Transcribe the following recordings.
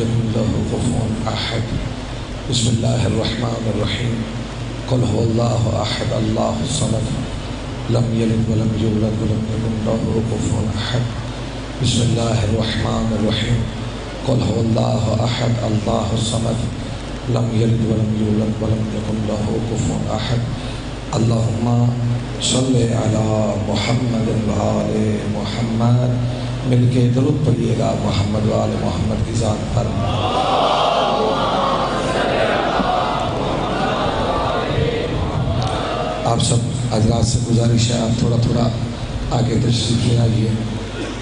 يكن له كفوا أحد. بسم الله الرحمن الرحيم. قل هو الله أحد الله الصمد لم يلد ولم يولد ولم يكن له كفوا أحد. بسم الله الرحمن الرحيم. قل هو الله أحد الله الصمد لم يلد ولم يولد ولم يكن له كفوا أحد. اللهم صل على محمد وآل محمد. مل کے درود پڑھیے گا محمد وآل محمد کی ذات پر. آپ سب حضرات سے گزارش ہے آپ تھوڑا تھوڑا آگے تشریف لے آئیے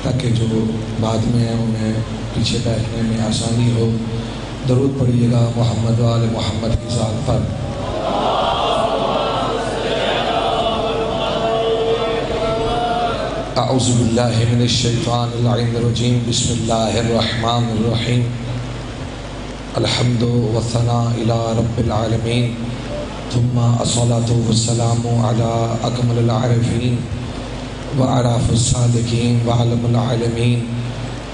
تاکہ جو بعد میں ہیں انہیں پیچھے بیٹھنے میں آسانی ہو. درود پڑھیے گا محمد وآل محمد کی ذات پر. اعوذ باللہ من الشیطان اللعین الرجیم. بسم اللہ الرحمن الرحیم. الحمد والثناء الی رب العالمین ثم الصلاة والسلام علی اکمل العارفین وعراف الصادقین وعلم العالمین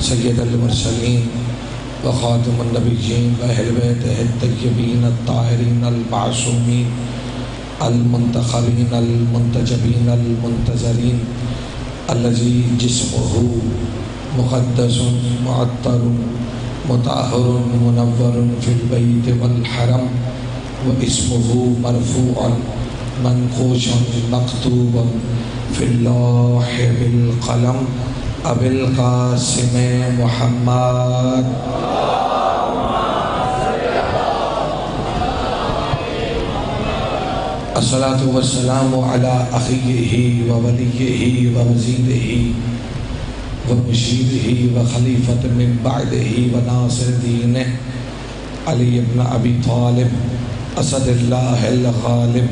سید المرسلین وخاتم النبیین واہل بیتہ الطیبین الطاہرین المعصومین المنتخبین المنتجبین المنتظرین الذی جسمہ مقدس معطر مطہر منور فی البیت والحرم واسمہ مرفوع منقوش مکتوب فی اللوح بالقلم ابی القاسم محمد. الصلاة والسلام على أخيه ووليه ووزيره ومشيره وخليفة من بعده وناصر دينه علي بن أبي طالب أسد الله الغالب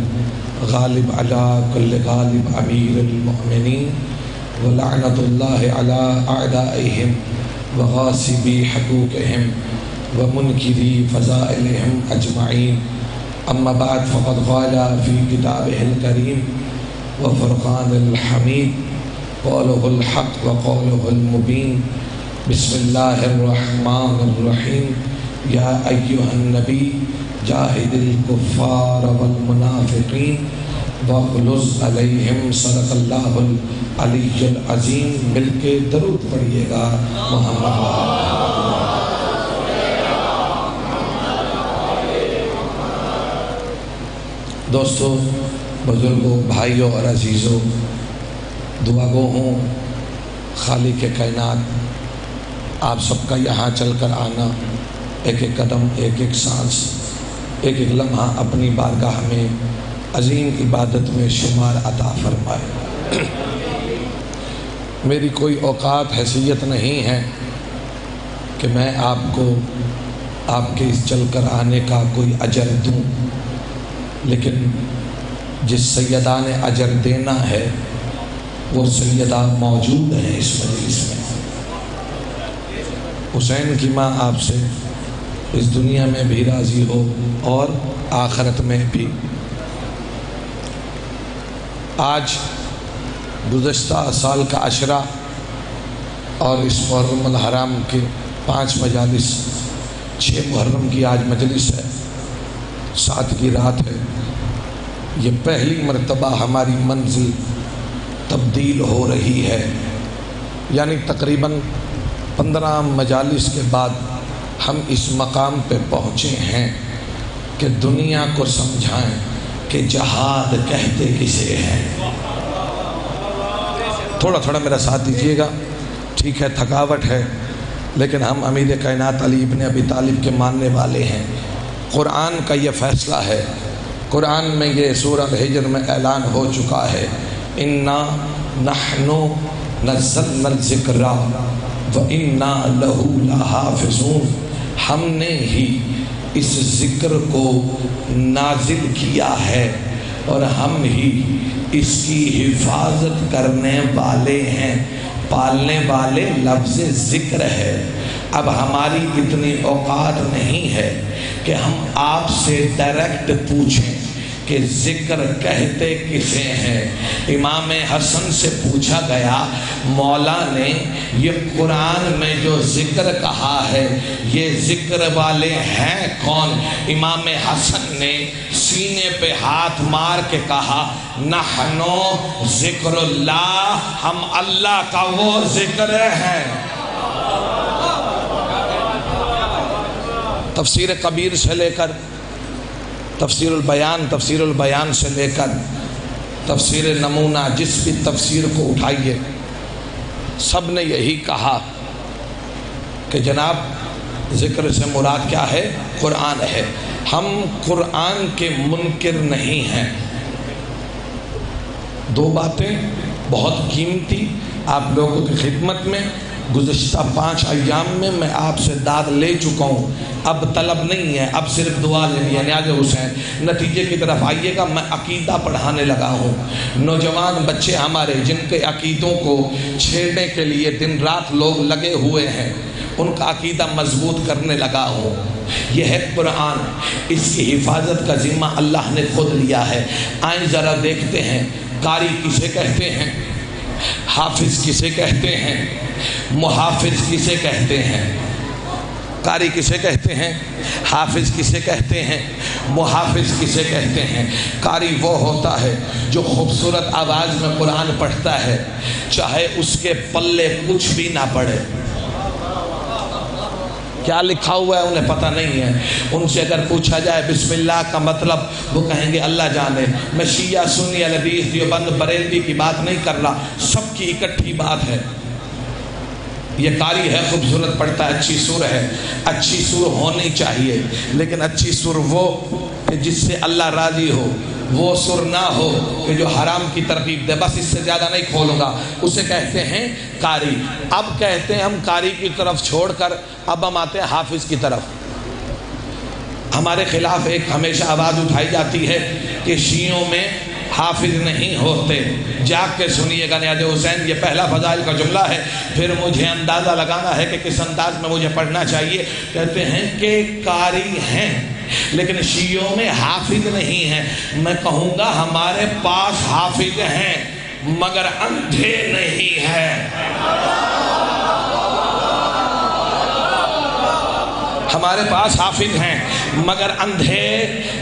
غالب على كل غالب أمير المؤمنين ولعنة الله على أعدائهم وغاصبي حقوقهم ومنكري فضائلهم أجمعين. اما بعد فقد قال في كتابه الكريم وفرقان الحميد قوله الحق وقوله المبين. بسم الله الرحمن الرحيم. يا أيها النبي جاهد الكفار والمنافقين واغلظ عليهم صدق الله العلي العظيم. مل کے درود پڑھیے گا محمد. دوستو، بزرگوں، بھائیوں اور عزیزوں، دعا گو ہوں خالق کائنات آپ سب کا یہاں چل کر آنا، ایک ایک قدم، ایک ایک سانس، ایک ایک لمحہ اپنی بارگاہ میں عظیم عبادت میں شمار عطا فرمائے. میری کوئی اوقات حیثیت نہیں ہے کہ میں آپ کو آپ کے اس چل کر آنے کا کوئی اجر دوں، لیکن جس سیدہ نے اجر دینا ہے وہ سیدہ موجود ہیں اس مجلس میں. حسین کی ماں آپ سے اس دنیا میں بھی راضی ہو اور آخرت میں بھی. آج گزشتہ سال کا عشرہ اور اس محرم الحرام کے 5 مجالس، 6 محرم کی آج مجلس ہے، 7 کی رات ہے. یہ پہلی مرتبہ ہماری منزل تبدیل ہو رہی ہے، یعنی تقریباً 15 مجالس کے بعد ہم اس مقام پہ پہنچے ہیں کہ دنیا کو سمجھائیں کہ جہاد کہتے کسے ہیں. تھوڑا تھوڑا میرا ساتھ دیجیے گا، ٹھیک ہے تھکاوٹ ہے، لیکن ہم امیر کائنات علی ابن ابی طالب کے ماننے والے ہیں. قرآن کا یہ فیصلہ ہے، قرآن میں یہ سورہ الحجر میں اعلان ہو چکا ہے، اِنَّا نَحْنُ نَزَّلْنَا الذِّكْرَ وَإِنَّا لَهُ لَحَافِظُونَ. ہم نے ہی اس ذکر کو نازل کیا ہے اور ہم ہی اس کی حفاظت کرنے والے ہیں. پالنے والے لفظ ذکر ہے. اب ہماری اتنی اوقات نہیں ہے کہ ہم آپ سے ڈائریکٹ پوچھیں کہ ذکر کہتے کسے ہیں؟ امام حسن سے پوچھا گیا مولا نے یہ قرآن میں جو ذکر کہا ہے یہ ذکر والے ہیں کون؟ امام حسن نے سینے پہ ہاتھ مار کے کہا نحنو ذکر اللہ، ہم اللہ کا وہ ذکر ہیں۔ تفسیر کبیر سے لے کر تفسیر البیان سے لے کر تفسیر نمونہ، جس بھی تفسیر کو اٹھائیے سب نے یہی کہا کہ جناب ذکر سے مراد کیا ہے؟ قرآن ہے۔ ہم قرآن کے منکر نہیں ہیں۔ دو باتیں بہت قیمتی آپ لوگوں کی خدمت میں گزشتہ 5 ایام میں آپ سے داد لے چکا ہوں، اب طلب نہیں ہے، اب صرف دعا لینی ہے۔ نیاز حسین نتیجے کی طرف آئیے گا، میں عقیدہ پڑھانے لگا ہوں۔ نوجوان بچے ہمارے جن کے عقیدوں کو چھیڑنے کے لیے دن رات لوگ لگے ہوئے ہیں، ان کا عقیدہ مضبوط کرنے لگا ہوں۔ یہ ہے قرآن، اس کی حفاظت کا ذمہ اللہ نے خود لیا ہے۔ آئیں ذرا دیکھتے ہیں قاری کسے کہتے ہیں، حافظ کسے کہتے ہیں، محافظ کسے کہتے ہیں؟ قاری کسے کہتے ہیں، حافظ کسے کہتے ہیں، محافظ کسے کہتے ہیں؟ قاری وہ ہوتا ہے جو خوبصورت آواز میں قرآن پڑھتا ہے چاہے اس کے پلے کچھ بھی نہ پڑے۔ کیا لکھا ہوا ہے انہیں پتہ نہیں ہے، ان سے اگر پوچھا جائے بسم اللہ کا مطلب وہ کہیں گے اللہ جانے۔ میں شیعہ سنی الحدیث دیوبند بریلوی کی بات نہیں کر رہا، سب کی اکٹھی بات ہے۔ یہ قاری ہے، خوبصورت پڑھتا ہے، اچھی سر ہے، اچھی سر ہونی چاہیے، لیکن اچھی سر وہ کہ جس سے اللہ راضی ہو، وہ سر نہ ہو کہ جو حرام کی ترغیب دے۔ بس اس سے زیادہ نہیں کھولوں گا، اسے کہتے ہیں قاری۔ اب کہتے ہیں ہم قاری کی طرف چھوڑ کر اب ہم آتے ہیں حافظ کی طرف۔ ہمارے خلاف ایک ہمیشہ آواز اٹھائی جاتی ہے کہ شیعوں میں حافظ نہیں ہوتے۔ جاگ کے سنیے گا نیاز حسین، یہ پہلا فضائل کا جملہ ہے، پھر مجھے اندازہ لگانا ہے کہ کس انداز میں مجھے پڑھنا چاہیے۔ کہتے ہیں کہ قاری ہیں لیکن شیعوں میں حافظ نہیں ہیں۔ میں کہوں گا ہمارے پاس حافظ ہیں مگر اندھے نہیں ہیں۔ ہمارے پاس حافظ ہیں مگر اندھے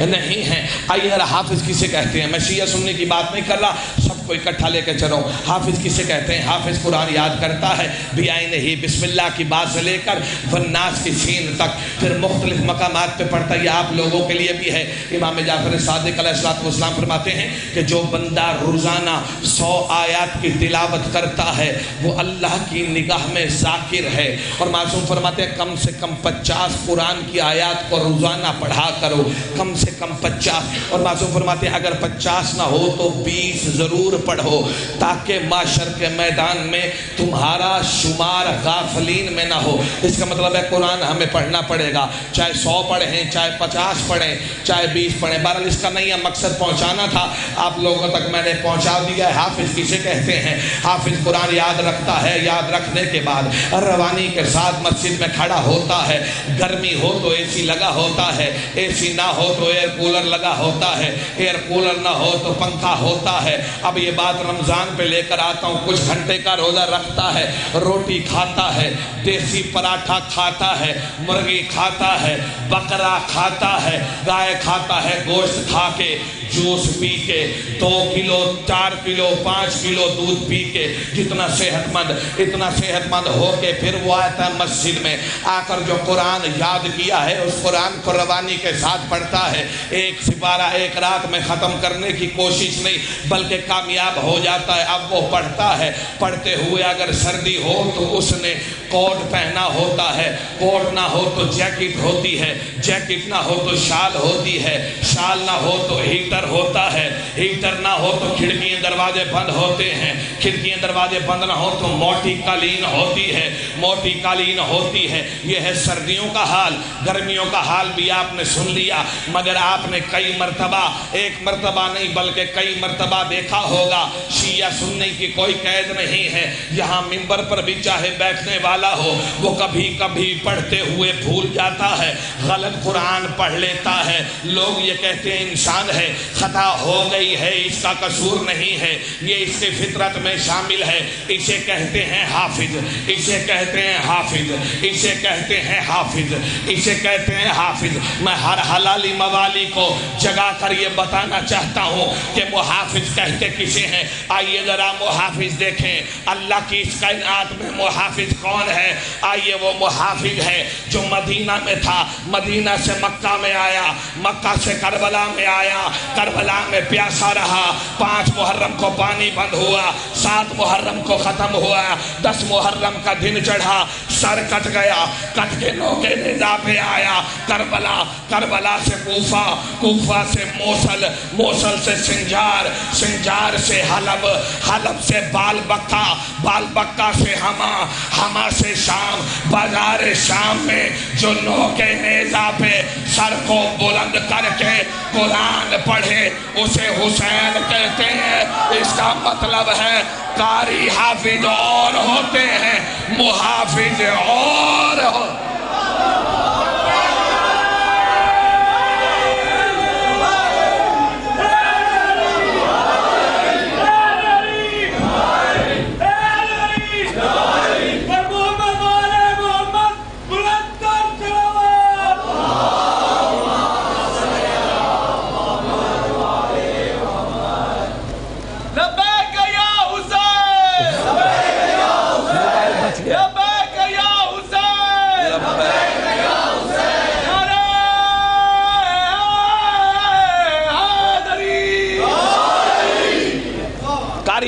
نہیں ہیں۔ آئیے ذرا حافظ کسے کہتے ہیں؟ میں شیعہ سننے کی بات نہیں کر رہا، سب کو اکٹھا لے کے چلو۔ حافظ کسے کہتے ہیں؟ حافظ قرآن یاد کرتا ہے بیائن ہی، بسم اللہ کی بات سے لے کر والناس کی سین تک، پھر مختلف مقامات پہ پڑھتا ہے۔ یہ آپ لوگوں کے لیے بھی ہے۔ امام جعفر صادق علیہ السلام فرماتے ہیں کہ جو بندہ روزانہ 100 آیات کی تلاوت کرتا ہے وہ اللہ کی نگاہ میں ذاکر ہے۔ اور معصوم فرماتے ہیں کم سے کم 50 قرآن کی آیات کو روزانہ پڑھا کرو، کم سے کم 50۔ اور معصوم فرماتے ہیں اگر 50 نہ ہو تو 20 ضرور پڑھو، تاکہ معاشر کے میدان میں تمہارا شمار غافلین میں نہ ہو۔ اس کا مطلب ہے قرآن ہمیں پڑھنا پڑے گا، چاہے 100 پڑھیں، چاہے 50 پڑھیں، چاہے 20 پڑھیں۔ بہرحال اس کا نہیں ہے، مقصد پہنچانا تھا آپ لوگوں تک، میں نے پہنچا دیا ہے۔ حافظ کسے کہتے ہیں؟ حافظ قرآن یاد رکھتا ہے، یاد رکھنے کے بعد روانی کے ساتھ مسجد میں کھڑا ہوتا ہے، گرمی ہو تو اے سی لگا ہوتا ہے، اے سی نہ ہو تو ایئر کولر لگا ہوتا ہے، ایئر کولر نہ ہو تو پنکھا ہوتا ہے۔ اب یہ بات رمضان پہ لے کر آتا ہوں، کچھ گھنٹے کا روزہ رکھتا ہے، روٹی کھاتا ہے، دیسی پراٹھا کھاتا ہے، مرغی کھاتا ہے، بکرا کھاتا ہے، گائے کھاتا ہے، گوشت کھا کے، جوس پی کے، 2 کلو 4 کلو 5 کلو دودھ پی کے، جتنا صحت مند ہو کے پھر وہ آتا ہے مسجد میں آ کر جو قرآن یاد کیا ہے اس قرآن کو روانی کے ساتھ پڑھتا ہے۔ ایک سپارہ ایک رات میں ختم کرنے کی کوشش نہیں بلکہ کامیاب ہو جاتا ہے۔ اب وہ پڑھتا ہے، پڑھتے ہوئے اگر سردی ہو تو اس نے کوٹ پہنا ہوتا ہے، کوٹ نہ ہو تو جیکٹ ہوتی ہے، جیکٹ نہ ہو تو شال ہوتی ہے، شال نہ ہو تو ہیٹر ہوتا ہے، ہیٹر نہ ہو تو کھڑکیاں دروازے بند ہوتے ہیں، کھڑکیاں دروازے بند نہ ہو تو موٹی قالین ہوتی ہے، موٹی قالین ہوتی ہے۔ یہ ہے سردیوں کا حال۔ گرمیوں کا حال بھی آپ نے سن لیا، مگر آپ نے کئی مرتبہ، ایک مرتبہ نہیں بلکہ کئی مرتبہ دیکھا ہوگا، شیعہ سننے کی کوئی قید نہیں ہے، یہاں منبر پر بھی چاہے بیٹھنے والے والا ہو، وہ کبھی کبھی پڑھتے ہوئے بھول جاتا ہے، غلط قرآن پڑھ لیتا ہے، لوگ یہ کہتے ہیں انسان ہے، خطا ہو گئی ہے، اس کا قصور نہیں ہے، یہ اس کی فطرت میں شامل ہے، اسے کہتے ہیں حافظ، اسے کہتے ہیں حافظ، اسے کہتے ہیں حافظ، اسے کہتے ہیں حافظ۔ میں ہر حلالی موالی کو جگا کر یہ بتانا چاہتا ہوں کہ محافظ کہتے کسے ہیں۔ آئیے ذرا محافظ دیکھیں، اللہ کی اس کائنات میں محافظ کون ہے؟ آئیے وہ محافظ ہے جو مدینہ میں تھا، مدینہ سے مکہ میں آیا، مکہ سے کربلا میں آیا، کربلا میں پیاسا رہا، 5 محرم کو پانی بند ہوا، 7 محرم کو ختم ہوا، 10 محرم کا دن چڑھا، سر کٹ گیا، کٹ کے نوکے نیزہ پہ آیا، کربلا، کربلا سے کوفہ، کوفہ سے موصل، موصل سے سنجار، سنجار سے حلب، حلب سے بال بکہ، بال بکہ سے ہما، ہما سے شام، بازار شام میں جو نوکے نیزہ پہ سر کو بلند کر کے قرآن پڑھے اسے حسین کہتے ہیں۔ اس کا مطلب ہے قاری حافظ اور ہوتے ہیں، محافظ اور ہوتے ہیں۔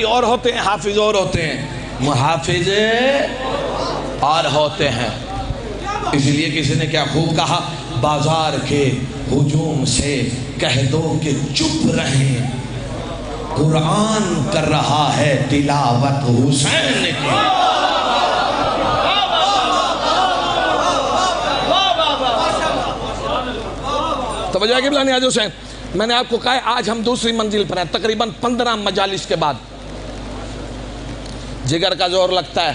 اور ہوتے ہیں، حافظ اور ہوتے ہیں، محافظ اور ہوتے ہیں۔ اس لیے کسی نے کیا خوب کہا، بازار کے ہجوم سے کہہ دو کہ چپ رہیں، قرآن کر رہا ہے تلاوت حسین کی۔ توجہ کی بلانی آج حسین، میں نے آپ کو کہا ہے آج ہم دوسری منزل پر ہیں، تقریباً 15 مجالس کے بعد۔ جگر کا زور لگتا ہے،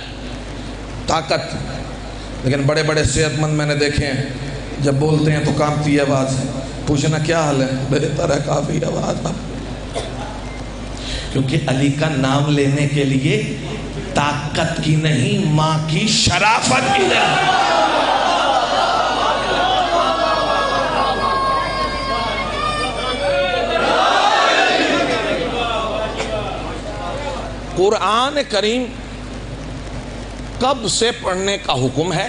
طاقت، لیکن بڑے بڑے صحت مند میں نے دیکھے ہیں جب بولتے ہیں تو کانپتی ہے آواز، پوچھنا کیا حال ہے، بہتر ہے کافی آواز، کیونکہ علی کا نام لینے کے لیے طاقت کی نہیں، ماں کی شرافت کی نہیں۔ قرآن کریم کب سے پڑھنے کا حکم ہے،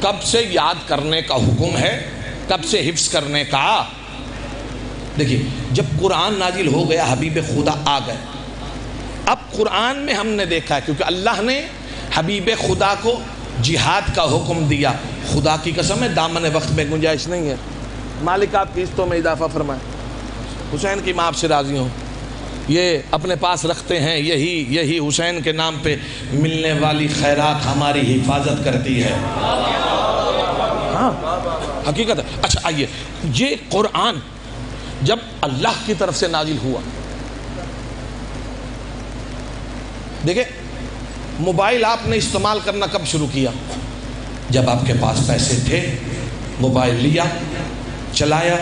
کب سے یاد کرنے کا حکم ہے، کب سے حفظ کرنے کا؟ دیکھیے جب قرآن نازل ہو گیا، حبیب خدا آ گئے، اب قرآن میں ہم نے دیکھا ہے کیونکہ اللہ نے حبیب خدا کو جہاد کا حکم دیا، خدا کی قسم ہے دامن وقت میں گنجائش نہیں ہے، مالک آپ کی قسطوں میں اضافہ فرمائیں، حسین کی ماں آپ سے راضی ہوں، یہ اپنے پاس رکھتے ہیں، یہی حسین کے نام پہ ملنے والی خیرات ہماری حفاظت کرتی ہے۔ ہاں حقیقت ہے۔ اچھا آئیے، یہ قرآن جب اللہ کی طرف سے نازل ہوا، دیکھیں موبائل آپ نے استعمال کرنا کب شروع کیا؟ جب آپ کے پاس پیسے تھے، موبائل لیا، چلایا،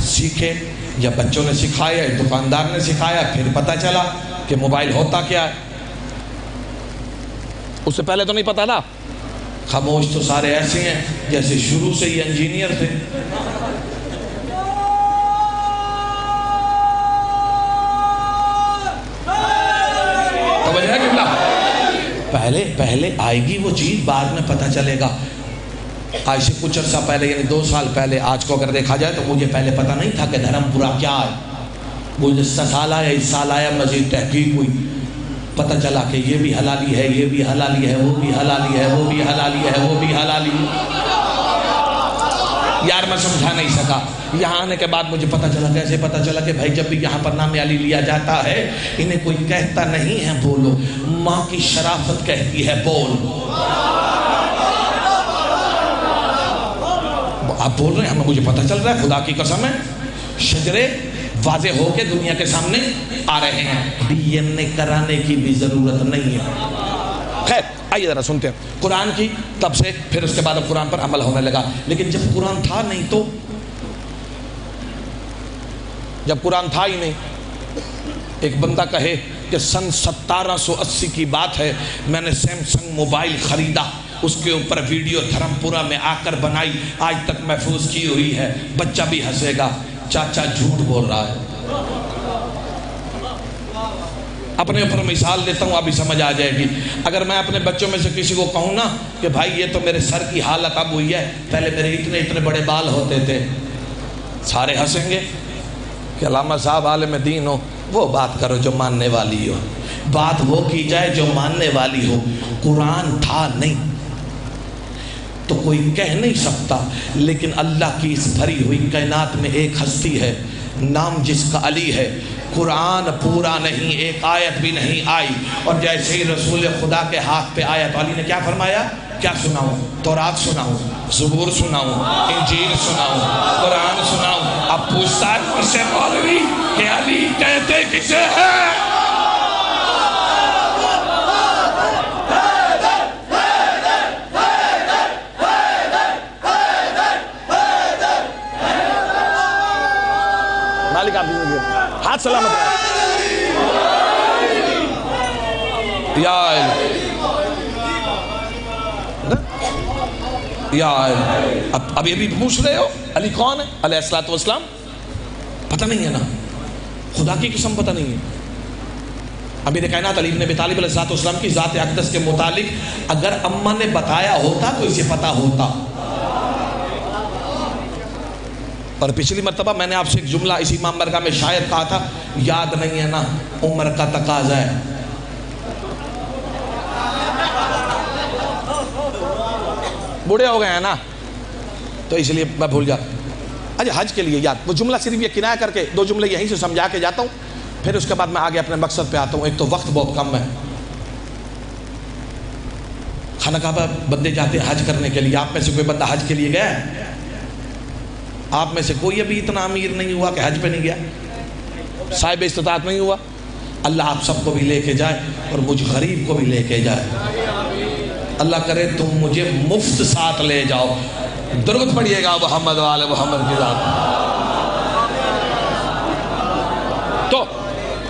سیکھے، یا بچوں نے سکھایا، دکاندار نے سکھایا، پھر پتہ چلا کہ موبائل ہوتا کیا ہے۔ اس سے پہلے تو نہیں پتا تھا، خاموش تو سارے ایسے ہیں جیسے شروع سے ہی انجینئر تھے۔ توجہ ہے قبلہ، پہلے آئے گی وہ چیز، بعد میں پتہ چلے گا۔ آج سے کچھ عرصہ پہلے یعنی 2 سال پہلے، آج کو اگر دیکھا جائے تو مجھے پہلے پتہ نہیں تھا کہ دھرم پورا کیا ہے، مجھے 7 سال آیا، اس سال آیا، مزید تحقیق ہوئی، پتہ چلا کہ یہ بھی حلالی ہے، یہ بھی حلالی ہے، وہ بھی حلالی ہے، وہ بھی حلالی ہے، وہ بھی حلالی ہے۔ یار میں سمجھا نہیں سکا، یہاں آنے کے بعد مجھے پتہ چلا، کیسے پتہ چلا کہ بھائی جب بھی یہاں پر نام علی لیا جاتا ہے، انہیں کوئی کہتا نہیں ہے بولو، ماں کی شرافت کہتی ہے بول۔ آپ بول رہے ہیں، ہمیں مجھے پتہ چل رہا ہے، خدا کی قسم ہے، شجرے واضح ہو کے دنیا کے سامنے آ رہے ہیں، ڈی این اے کرانے کی بھی ضرورت نہیں ہے۔ خیر آئیے ذرا سنتے ہیں قرآن کی، تب سے پھر اس کے بعد اب قرآن پر عمل ہونے لگا. لیکن جب قرآن تھا نہیں تو، جب قرآن تھا ہی نہیں، ایک بندہ کہے کہ سن 1780 کی بات ہے، میں نے سیمسنگ موبائل خریدا، اس کے اوپر ویڈیو دھرم پورہ میں آ کر بنائی، آج تک محفوظ کی ہوئی ہے. بچہ بھی ہنسے گا، چاچا جھوٹ بول رہا ہے. اپنے اوپر مثال دیتا ہوں، ابھی سمجھ آ جائے گی. اگر میں اپنے بچوں میں سے کسی کو کہوں نا کہ بھائی یہ تو میرے سر کی حالت اب ہوئی ہے، پہلے میرے اتنے اتنے بڑے بال ہوتے تھے، سارے ہنسیں گے کہ علامہ صاحب عالم دین ہو. وہ بات کرو جو ماننے والی ہو، بات وہ کی جائے جو ماننے والی ہو. قرآن تھا نہیں تو کوئی کہہ نہیں سکتا، لیکن اللہ کی اس بھری ہوئی کائنات میں ایک ہستی ہے، نام جس کا علی ہے. قرآن پورا نہیں، ایک آیت بھی نہیں آئی، اور جیسے ہی رسول خدا کے ہاتھ پہ آیا تو علی نے کیا فرمایا؟ کیا سناؤں؟ تورات سناؤں، زبور سناؤں، انجیل سناؤں، قرآن سناؤں. اب پوچھتا ہے مجھ سے مولوی کہ علی کہتے کسے ہیں؟ مالک آپ ہاتھ سلامت یا اب یہ بھی پوچھ رہے ہو علی کون ہے؟ علیہ الصلوۃ والسلام پتہ نہیں ہے نا، خدا کی قسم پتہ نہیں ہے. امیر کائنات علی بن ابی طالب علیہ الصلوۃ والسلام کی ذات اقدس کے متعلق اگر اماں نے بتایا ہوتا تو اسے پتہ ہوتا. اور پچھلی مرتبہ میں نے آپ سے ایک جملہ اسی امام برگاہ میں شاید کہا تھا، یاد نہیں ہے نا، عمر کا تقاضا ہے. بوڑھے ہو گئے ہیں نا تو اس لیے میں بھول جاتا. اچھا حج کے لیے یاد، وہ جملہ صرف یہ کنایہ کر کے 2 جملے یہیں سے سمجھا کے جاتا ہوں، پھر اس کے بعد میں آگے اپنے مقصد پہ آتا ہوں. ایک تو وقت بہت کم ہے. خانہ کعبہ بندے جاتے ہیں حج کرنے کے لیے. آپ میں سے کوئی بندہ حج کے لیے گیا ہے؟ آپ میں سے کوئی ابھی اتنا امیر نہیں ہوا کہ حج پہ نہیں گیا، صاحب استطاعت نہیں ہوا. اللہ آپ سب کو بھی لے کے جائے اور مجھ غریب کو بھی لے کے جائے. اللہ کرے تم مجھے مفت ساتھ لے جاؤ. درود پڑھیے گا محمد وآل محمد کی ذات. تو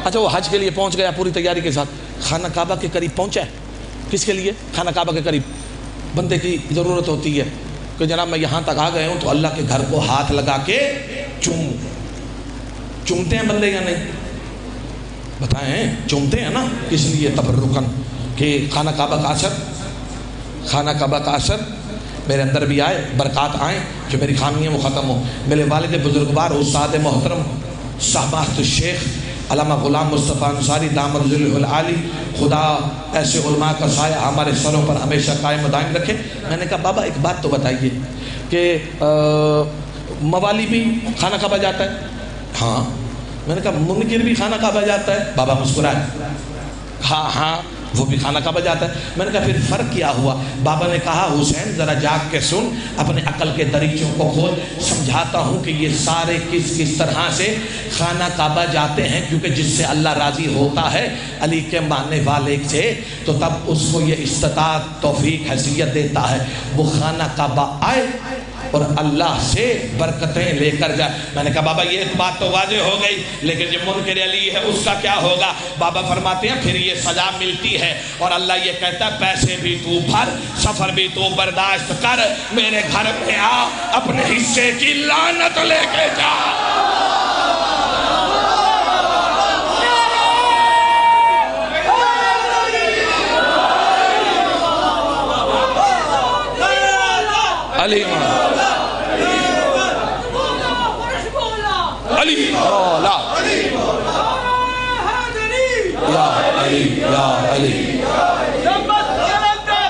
اچھا وہ حج کے لیے پہنچ گیا پوری تیاری کے ساتھ، خانہ کعبہ کے قریب پہنچا ہے. کس کے لیے؟ خانہ کعبہ کے قریب بندے کی ضرورت ہوتی ہے کہ جناب میں یہاں تک آ گئے ہوں تو اللہ کے گھر کو ہاتھ لگا کے چومتے ہیں بندے یا نہیں؟ بتائیں چومتے ہیں نا. اس لیے تبرکن کہ خانہ کعبہ کا اثر، خانہ کعبہ کا اثر میرے اندر بھی آئے، برکات آئیں، جو میری خامیاں وہ ختم ہوں. میرے والد بزرگوار استاد محترم صاحبات الشیخ علامہ غلام مصطفیٰ انصاری دامت ظلہ العالی، خدا ایسے علماء کا سایہ ہمارے سروں پر ہمیشہ قائم و دائم رکھے. میں نے کہا بابا ایک بات تو بتائیے کہ موالی بھی خانہ کعبہ جاتا ہے؟ ہاں. میں نے کہا منکر بھی خانہ کعبہ جاتا ہے؟ بابا مسکرائے. ہاں وہ بھی خانہ کعبہ جاتا ہے. میں نے کہا پھر فرق کیا ہوا؟ بابا نے کہا حسین ذرا جاگ کے سن، اپنے عقل کے دریچوں کو کھول، سمجھاتا ہوں کہ یہ سارے کس طرح سے خانہ کعبہ جاتے ہیں، کیونکہ جس سے اللہ راضی ہوتا ہے علی کے ماننے والے سے، تو تب اس کو یہ استطاعت توفیق حیثیت دیتا ہے وہ خانہ کعبہ آئے اور اللہ سے برکتیں لے کر جائے. میں نے کہا بابا یہ بات تو واضح ہو گئی، لیکن جو منکر علی ہے اس کا کیا ہوگا؟ بابا فرماتے ہیں پھر یہ سزا ملتی ہے، اور اللہ یہ کہتا ہے پیسے بھی تو بھر، سفر بھی تو برداشت کر، میرے گھر میں آ، اپنے حصے کی لعنت لے کے جا. علی علی مولا یا علی یا علی علی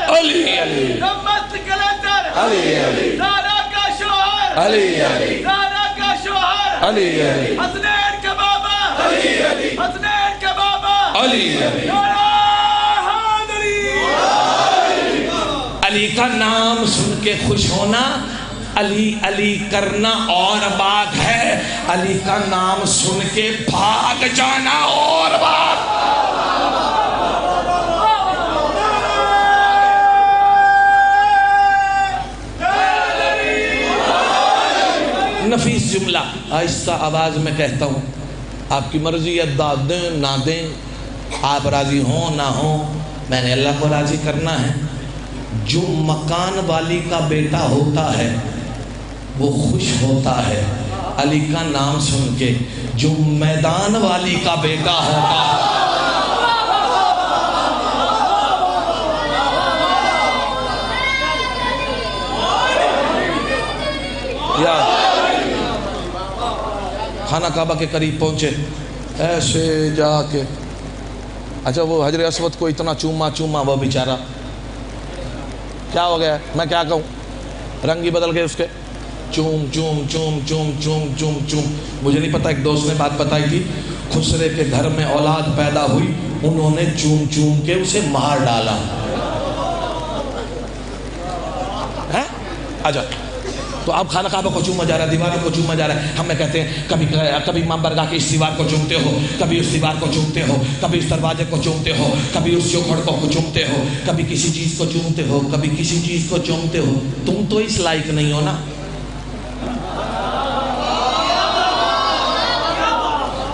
علی علی علی زارا کا شوہر علی علی زارا کا شوہر علی علی حسنین کا بابا علی علی حسنین کا بابا علی علی علی کا نام سن کے خوش ہونا، علی علی کرنا اور بات ہے، علی کا نام سن کے بھاگ جانا اور بات. نفیس جملہ آہستہ آواز میں کہتا ہوں، آپ کی مرضی ہے، داد دیں نہ دیں، آپ راضی ہوں نہ ہوں، میں نے اللہ کو راضی کرنا ہے۔ جو مکان والی کا بیٹا ہوتا ہے وہ خوش ہوتا ہے علی کا نام سن کے، جو میدان والی کا بیٹا ہوتا ہے یا خانہ کعبہ کے قریب پہنچے، ایسے جا کے اچھا وہ حجر اسود کو اتنا چوما وہ بیچارہ کیا ہو گیا، میں کیا کہوں، رنگ ہی بدل گئے اس کے، چوم چوم چوم چوم چوم چوم چوم۔ مجھے نہیں پتا، ایک دوست نے بات بتائی تھی، خسرے کے گھر میں اولاد پیدا ہوئی، انہوں نے چوم چوم کے اسے مار ڈالا۔ آجا تو آپ خانہ کعبہ کو چوما جا رہا ہے، دیواروں کو چوما جا رہا ہے، ہمیں کہتے ہیں کبھی امام برگاہ کے اس دیوار کو چومتے ہو، کبھی اس دیوار کو چومتے ہو، کبھی اس دروازے کو چومتے ہو، کبھی اس چوکھڑ کو چومتے ہو، کبھی کسی چیز کو چومتے ہو، کبھی کسی چیز کو چومتے ہو۔ تم تو اس لائق نہیں ہو نا۔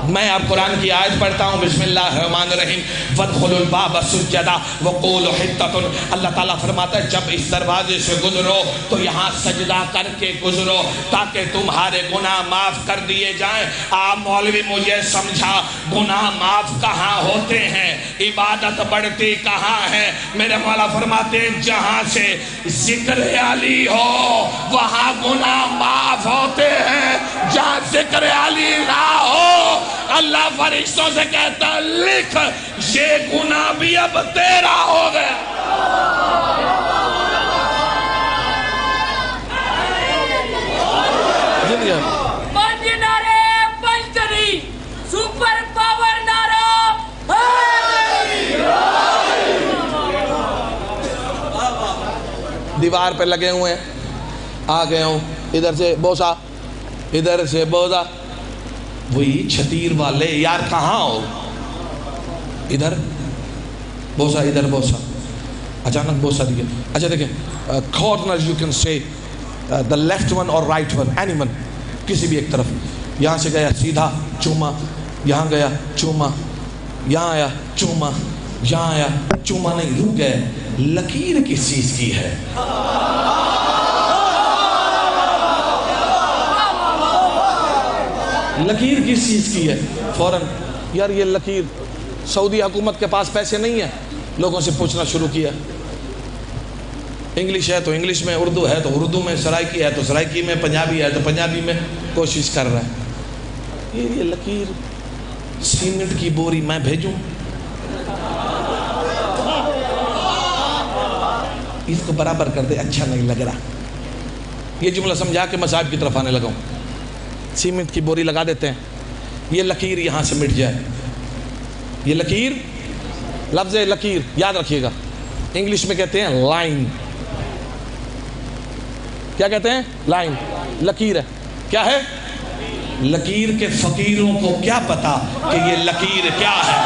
میں آپ قرآن کی آیت پڑھتا ہوں، بسم اللہ الرحمن الرحیم، وَادْخُلُوا الْبَابَ سُجَّدًا وَقُولُوا حِطَّةٌ۔ اللہ تعالیٰ فرماتا ہے جب اس دروازے سے گزرو تو یہاں سجدہ کر کے گزرو تاکہ تمہارے گناہ معاف کر دیے جائیں۔ آپ مولوی مجھے سمجھا، گناہ معاف کہاں ہوتے ہیں، عبادت بڑھتی کہاں ہے؟ میرے مولا فرماتے ہیں جہاں سے ذکر علی ہو وہاں گناہ معاف ہوتے ہیں، جہاں ذکر علی نہ ہو اللہ فرشتوں سے کہتا لکھ یہ گناہ بھی اب تیرا ہو گیا۔ پنج نعرے پنجتری سپر پاور نعرہ دیوار پہ لگے ہوئے ہیں، آ گئے ہوں، ادھر سے بوسا ادھر سے بوسا، وہی چھتیر والے، یار کہاں ہو، ادھر بوسا ادھر بوسا، اچانک بوسا دیا۔ اچھا دیکھیں corner you can say the left one or right one any one، کسی بھی ایک طرف، یہاں سے گیا سیدھا چوما، یہاں گیا چوما، یہاں آیا چوما، یہاں آیا چوما، نہیں رک گئے۔ لکیر کس چیز کی ہے؟ لکیر کس چیز کی ہے؟ فوراً یار یہ لکیر، سعودی حکومت کے پاس پیسے نہیں ہیں، لوگوں سے پوچھنا شروع کیا، انگلش ہے تو انگلش میں، اردو ہے تو اردو میں، سرائکی ہے تو سرائکی میں، پنجابی ہے تو پنجابی میں، کوشش کر رہا ہے۔ یہ لکیر سیمنٹ کی بوری میں بھیجوں، اس کو برابر کر دے، اچھا نہیں لگ رہا۔ یہ جملہ سمجھا کے مصائب کی طرف آنے لگا ہوں، سیمنٹ کی بوری لگا دیتے ہیں، یہ لکیر یہاں سے مٹ جائے۔ یہ لکیر، لفظ لکیر یاد رکھیے گا، انگلش میں کہتے ہیں لائن، کیا کہتے ہیں؟ لائن، لکیر ہے، کیا ہے؟ لکیر کے فقیروں کو کیا پتا کہ یہ لکیر کیا ہے؟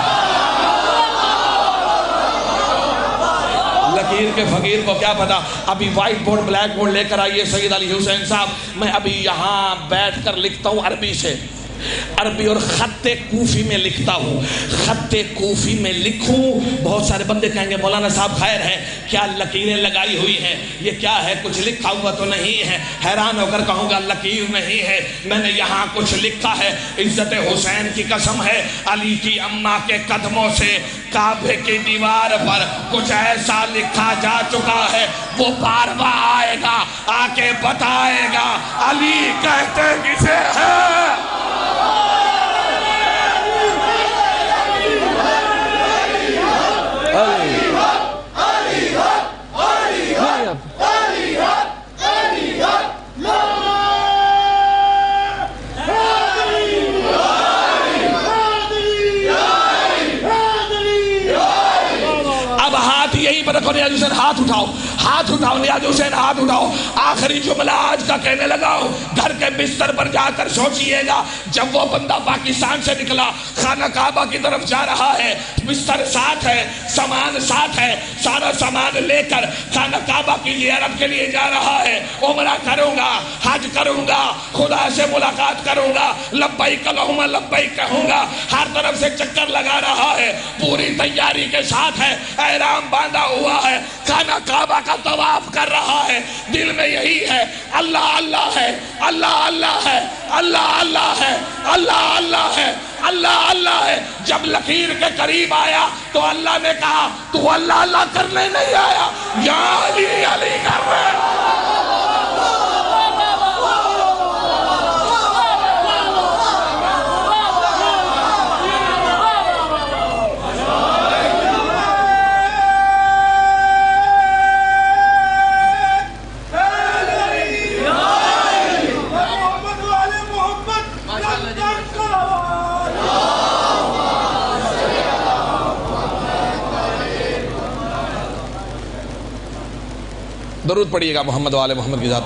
لکیر کے فقیر کو کیا پتا؟ ابھی وائٹ بورڈ بلیک بورڈ لے کر آئیے سید علی حسین صاحب، میں ابھی یہاں بیٹھ کر لکھتا ہوں عربی سے، عربی اور خط کوفی میں لکھتا ہوں، خط کوفی میں لکھوں، بہت سارے بندے کہیں گے مولانا صاحب خیر ہے، کیا لکیریں لگائی ہوئی ہیں، یہ کیا ہے، کچھ لکھا ہوا تو نہیں ہے؟ حیران ہو کر کہوں گا لکیر نہیں ہے، میں نے یہاں کچھ لکھا ہے، عزت حسین کی قسم ہے، علی کی اماں کے قدموں سے کعبے کی دیوار پر کچھ ایسا لکھا جا چکا ہے، وہ بار بار آئے گا، آ کے بتائے گا علی کہتے کسے ہے۔ اب ہاتھ یہیں پر رکھو، ہاتھ اٹھاؤ، ہاتھ اٹھاؤ نیاز حسین، ہاتھ اٹھاؤ۔ آخری جملہ آج کا کہنے لگا ہوں، گھر کے بستر پر جا کر سوچئے گا، جب وہ بندہ پاکستان سے نکلا، خانہ کعبہ کی طرف جا رہا ہے، بستر ساتھ ہے، سامان ساتھ ہے، سارا سامان لے کر خانہ کعبہ کے لیے عرب کے لیے جا رہا ہے، عمرہ کروں گا، حج کروں گا، خدا سے ملاقات کروں گا، لبیک اللہم لبیک کہوں گا، ہر طرف سے چکر لگا رہا ہے، پوری تیاری کے ساتھ ہے، احرام باندھا ہوا ہے، خانہ کعبہ کا طواف کر رہا ہے، دل میں یہی ہے، اللہ اللہ ہے، اللہ اللہ ہے، اللہ اللہ ہے، اللہ اللہ ہے، اللہ اللہ ہے۔ جب لکیر کے قریب آیا تو اللہ نے کہا تو اللہ اللہ کرنے نہیں آیا، یا علی علی کر رہے۔ درود پڑھیے گا محمد و آل محمد کی ذات۔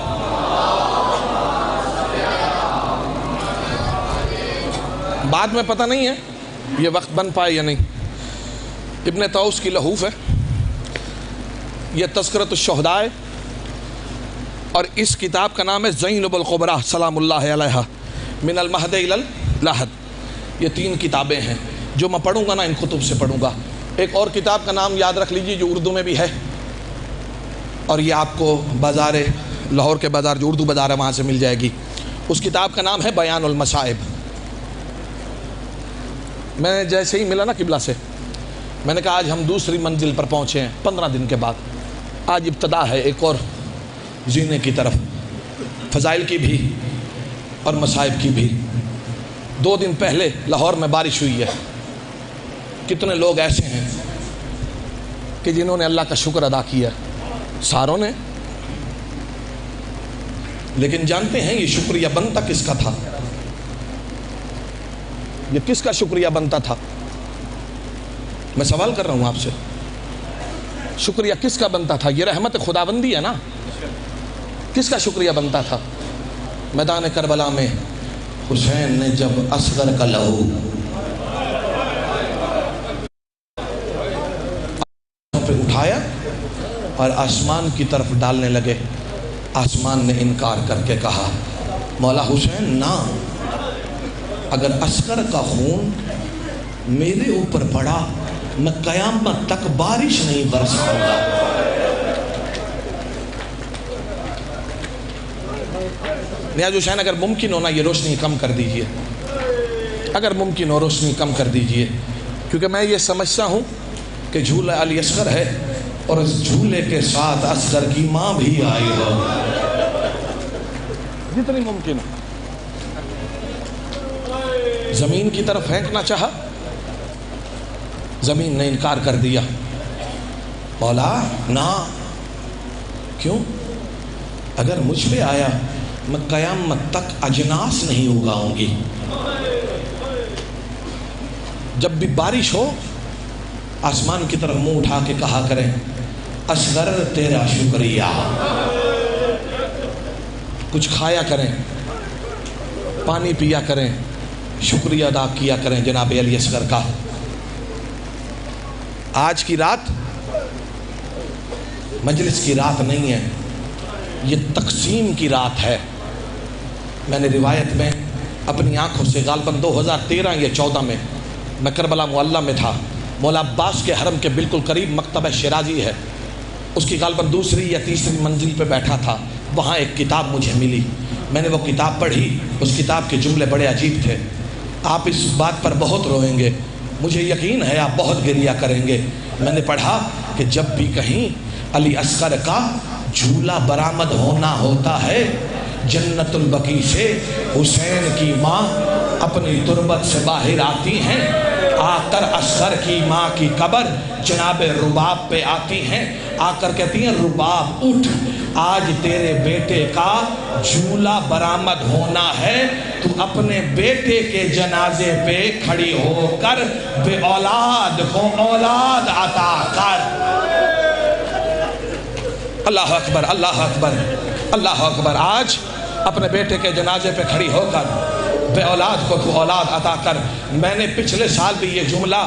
بعد میں پتہ نہیں ہے یہ وقت بن پائے یا نہیں۔ ابن طوس کی لحوف ہے، یہ تذکرۃ الشہداء ہے، اور اس کتاب کا نام ہے زینب القبریٰ سلام اللہ علیہا من المہد الی اللحد۔ یہ 3 کتابیں ہیں جو میں پڑھوں گا نا، ان کتب سے پڑھوں گا۔ ایک اور کتاب کا نام یاد رکھ لیجیے جو اردو میں بھی ہے، اور یہ آپ کو بازار لاہور کے بازار جو اردو بازار ہے وہاں سے مل جائے گی۔ اس کتاب کا نام ہے بیان المصائب۔ میں جیسے ہی ملا نا قبلہ سے، میں نے کہا آج ہم دوسری منزل پر پہنچے ہیں 15 دن کے بعد، آج ابتدا ہے ایک اور زینے کی طرف، فضائل کی بھی اور مصائب کی بھی۔ 2 دن پہلے لاہور میں بارش ہوئی ہے، کتنے لوگ ایسے ہیں کہ جنہوں نے اللہ کا شکر ادا کیا، ساروں نے، لیکن جانتے ہیں یہ شکریہ بنتا کس کا تھا؟ یہ کس کا شکریہ بنتا تھا؟ میں سوال کر رہا ہوں آپ سے، شکریہ کس کا بنتا تھا؟ یہ رحمت خداوندی ہے نا، کس کا شکریہ بنتا تھا؟ میدان کربلا میں حسین نے جب اصغر کا لہو پہ اٹھایا اور آسمان کی طرف ڈالنے لگے، آسمان نے انکار کر کے کہا مولا حسین نہ، اگر اصغر کا خون میرے اوپر پڑا میں قیامت تک بارش نہیں برساؤں گا۔ نیاز حسین اگر ممکن ہونا یہ روشنی کم کر دیجئے، اگر ممکن ہو روشنی کم کر دیجئے، کیونکہ میں یہ سمجھتا ہوں کہ جھولا علی اصغر ہے اور اس جھولے کے ساتھ اصغر کی ماں بھی آئی ہو، جتنی ممکن ہے۔ زمین کی طرف پھینکنا چاہا، زمین نے انکار کر دیا، مولا نہ، کیوں؟ اگر مجھ پہ آیا میں قیامت تک اجناس نہیں اگاؤں گی۔ جب بھی بارش ہو آسمان کی طرف منہ اٹھا کے کہا کریں اصغر تیرا شکریہ، کچھ کھایا کریں، پانی پیا کریں، شکریہ ادا کیا کریں جناب علی اصغر کا۔ آج کی رات مجلس کی رات نہیں ہے، یہ تقسیم کی رات ہے۔ میں نے روایت میں اپنی آنکھوں سے غالباً 2013 یا 14 میں کربلا معلیٰ میں تھا، مولا عباس کے حرم کے بالکل قریب مکتبہ شیرازی ہے، اس کی غالباً 2 یا 3 منزل پہ بیٹھا تھا، وہاں ایک کتاب مجھے ملی، میں نے وہ کتاب پڑھی، اس کتاب کے جملے بڑے عجیب تھے۔ آپ اس بات پر بہت روئیں گے، مجھے یقین ہے آپ بہت گریہ کریں گے۔ میں نے پڑھا کہ جب بھی کہیں علی اصغر کا جھولا برآمد ہونا ہوتا ہے، جنت البقیع سے حسین کی ماں اپنی تربت سے باہر آتی ہیں، آ کر اصغر کی ماں کی قبر جناب رباب پہ آتی ہیں، آ کر کہتی ہیں رباب اٹھ، آج تیرے بیٹے کا جھولا برآمد ہونا ہے، تو اپنے بیٹے کے جنازے پہ کھڑی ہو کر بے اولاد کو اولاد عطا کر۔ اللہ اکبر، اللہ اکبر، اللہ اکبر۔ آج اپنے بیٹے کے جنازے پہ کھڑی ہو کر بے اولاد کو تو اولاد عطا کر۔ میں نے پچھلے سال بھی یہ جملہ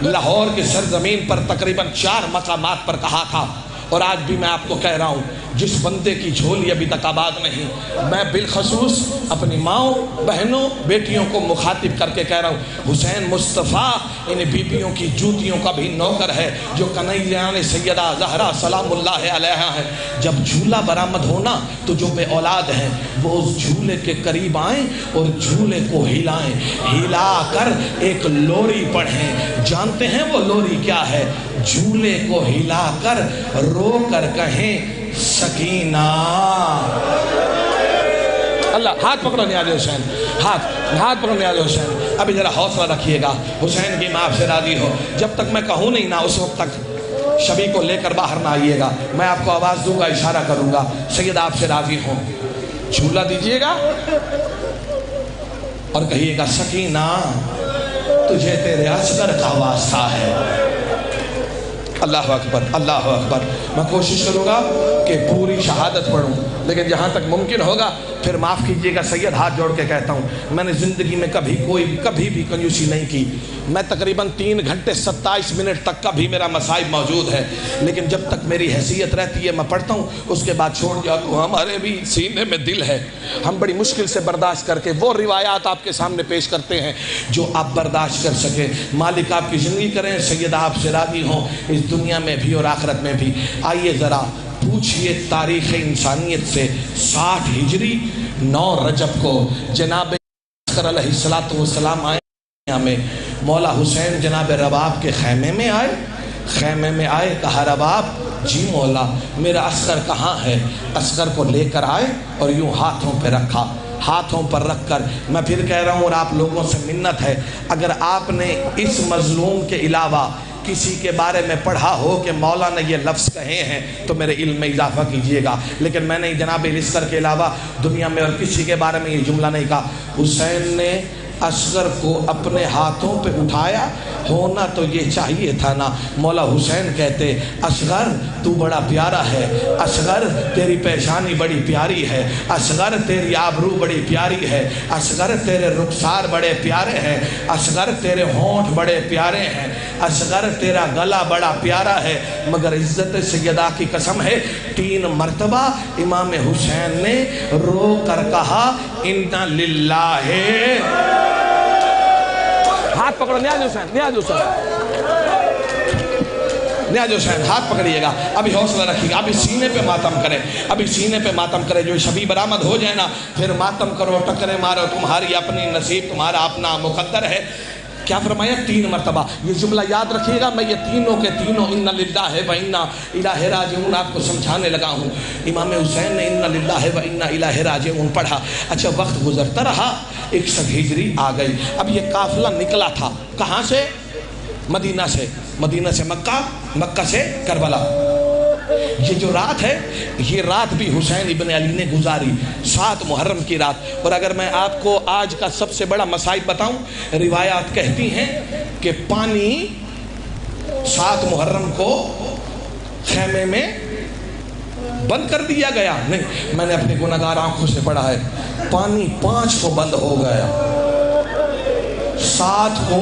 لاہور کی سرزمین پر تقریباً 4 مقامات پر کہا تھا، اور آج بھی میں آپ کو کہہ رہا ہوں، جس بندے کی جھولی ابھی تک آباد نہیں، میں بالخصوص اپنی ماؤں، بہنوں، بیٹیوں کو مخاطب کر کے کہہ رہا ہوں، حسین مصطفیٰ ان بیبیوں کی جوتیوں کا بھی نوکر ہے جو کنیزیان سیدہ زہرا سلام اللہ علیہا ہے۔ جب جھولا برآمد ہونا تو جو بے اولاد ہیں وہ اس جھولے کے قریب آئیں اور جھولے کو ہلائیں، ہلا کر ایک لوری پڑھیں۔ جانتے ہیں وہ لوری کیا ہے؟ جھولے کو ہلا کر رو کر کہیں سکینہ۔ اللہ، ہاتھ پکڑو نیاز حسین، ہاتھ پکڑو نیاز حسین۔ ابھی ذرا حوصلہ رکھیے گا، حسین کی ماں آپ سے راضی ہو۔ جب تک میں کہوں نہیں نا اس وقت تک شبی کو لے کر باہر نہ آئیے گا۔ میں آپ کو آواز دوں گا، اشارہ کروں گا، سید آپ سے راضی ہوں، جھولا دیجئے گا اور کہیے گا سکینہ تجھے تیرے اصغر کا واسطہ ہے۔ اللہ اکبر، اللہ اکبر۔ میں کوشش کروں گا کہ پوری شہادت پڑھوں، لیکن جہاں تک ممکن ہوگا پھر معاف کیجئے گا سید، ہاتھ جوڑ کے کہتا ہوں، میں نے زندگی میں کبھی بھی کنجوسی نہیں کی۔ میں تقریباً 3 گھنٹے 27 منٹ تک کا بھی میرا مصائب موجود ہے، لیکن جب تک میری حیثیت رہتی ہے میں پڑھتا ہوں، اس کے بعد چھوڑ جاتا ہوں۔ ہمارے بھی سینے میں دل ہے، ہم بڑی مشکل سے برداشت کر کے وہ روایات آپ کے سامنے پیش کرتے ہیں جو آپ برداشت کر سکیں۔ مالک آپ کی زندگی کریں، سید آپ سے راضی ہوں، اس دنیا میں بھی اور آخرت میں بھی۔ آئیے ذرا پوچھئے تاریخ انسانیت سے، 60 ہجری 9 رجب کو جناب علیہ السلام آئے میں، مولا حسین جناب رباب کے خیمے میں آئے، کہا رباب جی مولا میرا اصغر کہاں ہے؟ اصغر کو لے کر آئے اور یوں ہاتھوں پہ رکھا، ہاتھوں پر رکھ کر میں پھر کہہ رہا ہوں، اور آپ لوگوں سے منت ہے، اگر آپ نے اس مظلوم کے علاوہ کسی کے بارے میں پڑھا ہو کہ مولا نے یہ لفظ کہے ہیں تو میرے علم میں اضافہ کیجئے گا، لیکن میں نے جناب اصغر کے علاوہ دنیا میں اور کسی کے بارے میں یہ جملہ نہیں کہا۔ حسین نے اصغر کو اپنے ہاتھوں پہ اٹھایا، ہونا تو یہ چاہیے تھا نا، مولا حسین کہتے اصغر تو بڑا پیارا ہے، اصغر تیری پیشانی بڑی پیاری ہے، اصغر تیری آبرو بڑی پیاری ہے، اصغر تیرے رخسار بڑے پیارے ہیں، اصغر تیرے ہونٹ بڑے پیارے ہیں، اصغر تیرا گلا بڑا پیارا ہے، مگر عزت سیدہ کی قسم ہے 3 مرتبہ امام حسین نے رو کر کہا انا للہ۔ ہاتھ پکڑو نیاز حسین، ہاتھ پکڑیے گا، ابھی حوصلہ رکھیے گا، ابھی سینے پہ ماتم کرے، جو شبی برآمد ہو جائے نا پھر ماتم کرو، ٹکرے مارو، تمہاری اپنی نصیب تمہارا اپنا مقدر ہے۔ کیا فرمایا؟ 3 مرتبہ یہ جملہ یاد رکھیے گا، میں یہ تینوں کے تینوں انا للہ و انا الیہ راجعون آپ کو سمجھانے لگا ہوں۔ امام حسین نے انا للہ و انا الیہ راجعون پڑھا، اچھا وقت گزرتا رہا، 61 ہجری آ گئی، اب یہ قافلہ نکلا تھا کہاں سے؟ مدینہ سے مکہ سے کربلا۔ یہ جو رات ہے یہ رات بھی حسین ابن علی نے گزاری، 7 محرم کی رات۔ اور اگر میں آپ کو آج کا سب سے بڑا مصائب بتاؤں، روایات کہتی ہیں کہ پانی 7 محرم کو خیمے میں بند کر دیا گیا، نہیں، میں نے اپنی گناہگار آنکھوں سے پڑھا ہے، پانی 5 کو بند ہو گیا، 7 کو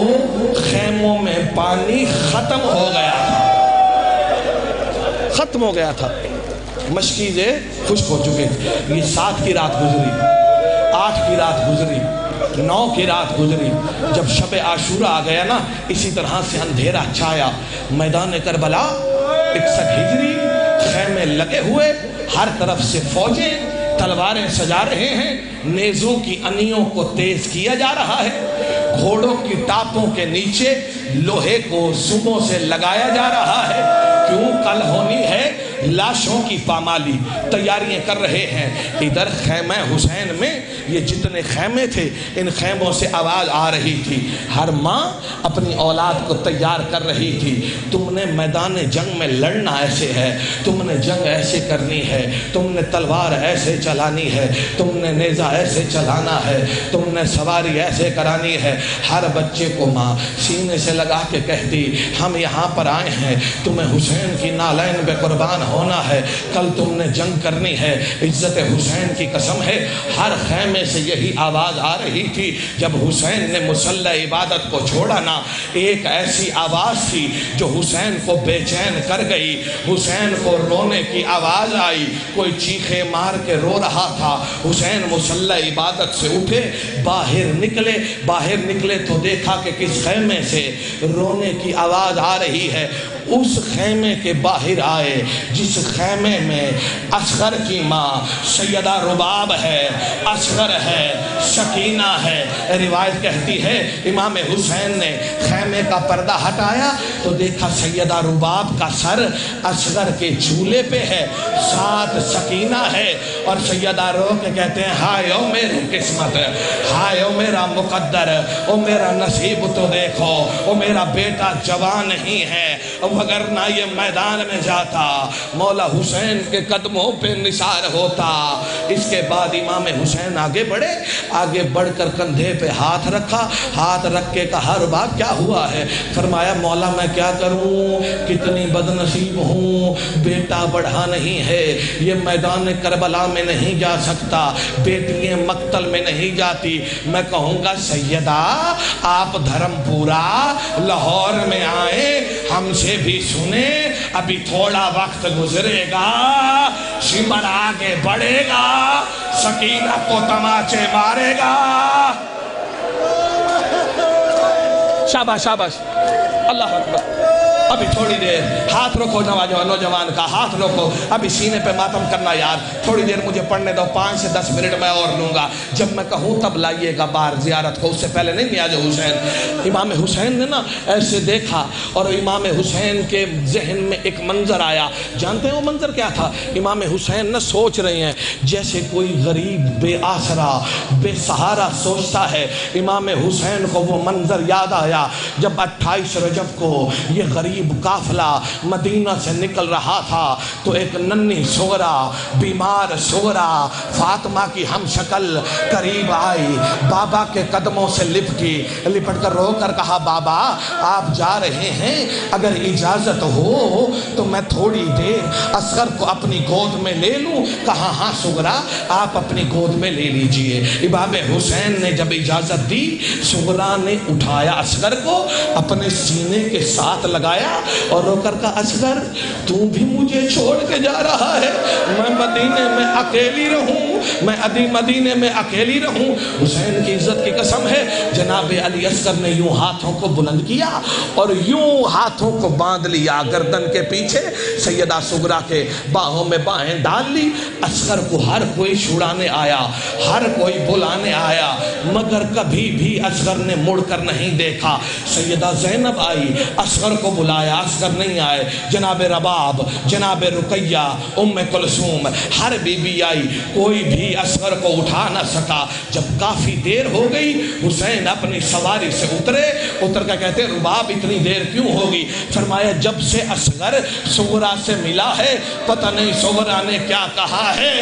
خیموں میں پانی ختم ہو گیا تھا، مشکیزیں خشک ہو چکے، یہ 7 کی رات گزری، 8 کی رات گزری، 9 کی رات گزری، جب شب عاشورہ آ گیا نا اسی طرح سے اندھیرا چھایا، میدان کربلا 61 ہجری، خیمے لگے ہوئے، ہر طرف سے فوجیں تلواریں سجا رہے ہیں، نیزوں کی انیوں کو تیز کیا جا رہا ہے، گھوڑوں کی ٹاپوں کے نیچے لوہے کو سبوں سے لگایا جا رہا ہے، کیوں کل ہونی ہے لاشوں کی پامالی، تیاریاں کر رہے ہیں۔ ادھر خیمہ حسین میں یہ جتنے خیمے تھے ان خیموں سے آواز آ رہی تھی، ہر ماں اپنی اولاد کو تیار کر رہی تھی، تم نے میدان جنگ میں لڑنا ایسے ہے، تم نے جنگ ایسے کرنی ہے، تم نے تلوار ایسے چلانی ہے، تم نے نیزہ ایسے چلانا ہے، تم نے سواری ایسے کرانی ہے۔ ہر بچے کو ماں سینے سے لگا کے کہتی ہم یہاں پر آئے ہیں، تمہیں حسین کی نالین پہ قربان ہونا ہے، کل تم نے جنگ کرنی ہے، عزت حسین کی قسم ہے۔ ہر خیمے سے یہی آواز آ رہی تھی جب حسین نے مصلی عبادت کو چھوڑا نا، ایک ایسی آواز تھی جو حسین کو بے چین کر گئی۔ حسین کو رونے کی آواز آئی، کوئی چیخے مار کے رو رہا تھا۔ حسین مصلی عبادت سے اٹھے، باہر نکلے تو دیکھا کہ کس خیمے سے رونے کی آواز آ رہی ہے۔ اس خیمے کے باہر آئے جس خیمے میں اصغر کی ماں سیدہ رباب ہے، اصغر ہے، سکینہ ہے۔ روایت کہتی ہے امام حسین نے خیمے کا پردہ ہٹایا تو دیکھا سیدہ رباب کا سر اصغر کے جھولے پہ ہے، ساتھ سکینہ ہے، اور سیدہ رو کے کہتے ہیں ہائے او میری قسمت، ہائے او میرا مقدر، او میرا نصیب تو دیکھو، او میرا بیٹا جوان نہیں ہے، وگرنہ یہ میدان میں جاتا مولا حسین کے قدموں پہ نثار ہوتا۔ اس کے بعد امام حسین آگے بڑھ کر کندھے پہ ہاتھ رکھا، ہاتھ رکھ کے کہا رباب کیا ہوا ہے؟ فرمایا مولا میں کیا کروں، کتنی بد نصیب ہوں، بیٹا بڑھا نہیں ہے، یہ میدان کربلا میں نہیں جا سکتا، بیٹیاں مقتل میں نہیں جاتی۔ میں کہوں گا سیدہ آپ دھرم پورا لاہور میں آئیں، ہم سے بھی سنیں، ابھی تھوڑا وقت گزرے گا، شمر آگے بڑھے گا، سکینہ کو تماچے مارے گا۔ شاباش شاباش، اللہ اکبر۔ ابھی تھوڑی دیر ہاتھ رکھو، نوجوان کا ہاتھ رکھو، ابھی سینے پہ ماتم کرنا یار، تھوڑی دیر مجھے پڑھنے دو، 5 سے 10 منٹ میں اور لوں گا، جب میں کہوں تب لائیے گا باہر زیارت کو، اس سے پہلے نہیں نیاز حسین۔ امام حسین نے نا ایسے دیکھا اور امام حسین کے ذہن میں ایک منظر آیا، جانتے ہیں وہ منظر کیا تھا؟ امام حسین نہ سوچ رہے ہیں جیسے کوئی غریب بے آسرا بے سہارا سوچتا ہے۔ امام حسین کو وہ منظر یاد آیا جب 28 رجب کو یہ غریب قافلہ مدینہ سے نکل رہا تھا تو ایک ننھی صغرا، بیمار صغرا فاطمہ کی ہم شکل قریب آئی، بابا کے قدموں سے لپٹ کر رو کر کہا بابا آپ جا رہے ہیں، اگر اجازت ہو تو میں تھوڑی دیر اصغر کو اپنی گود میں لے لوں؟ کہا ہاں صغرا آپ اپنی گود میں لے لیجئے۔ امام حسین نے جب اجازت دی، صغرا نے اٹھایا اصغر کو، اپنے سینے کے ساتھ لگایا اور رو کر کہا اصغر تو بھی مجھے چھوڑ کے جا رہا ہے، میں مدینے میں اکیلی رہوں۔ حسین کی عزت کی قسم ہے جناب علی اصغر نے یوں ہاتھوں کو بلند کیا اور یوں ہاتھوں کو باندھ لیا گردن کے پیچھے، سیدہ صغرا کے باہوں میں باہیں ڈال لی۔ اصغر کو ہر کوئی چھڑانے آیا، ہر کوئی بلانے آیا، مگر کبھی بھی اصغر نے مڑ کر نہیں دیکھا۔ سیدہ زینب آئی، اصغر کو بلایا، اصغر نہیں آئے۔ جناب رباب، جناب رقیہ، ام کلثوم، ہر بی بی آئی، کوئی بھی اصغر کو اٹھا نہ سکا۔ جب کافی دیر ہو گئی، حسین اپنی سواری سے اتر کر کہتے رباب اتنی دیر کیوں ہوگی؟ فرمایا جب سے اصغر صغرا سے ملا ہے، پتہ نہیں صغرا نے کیا کہا ہے،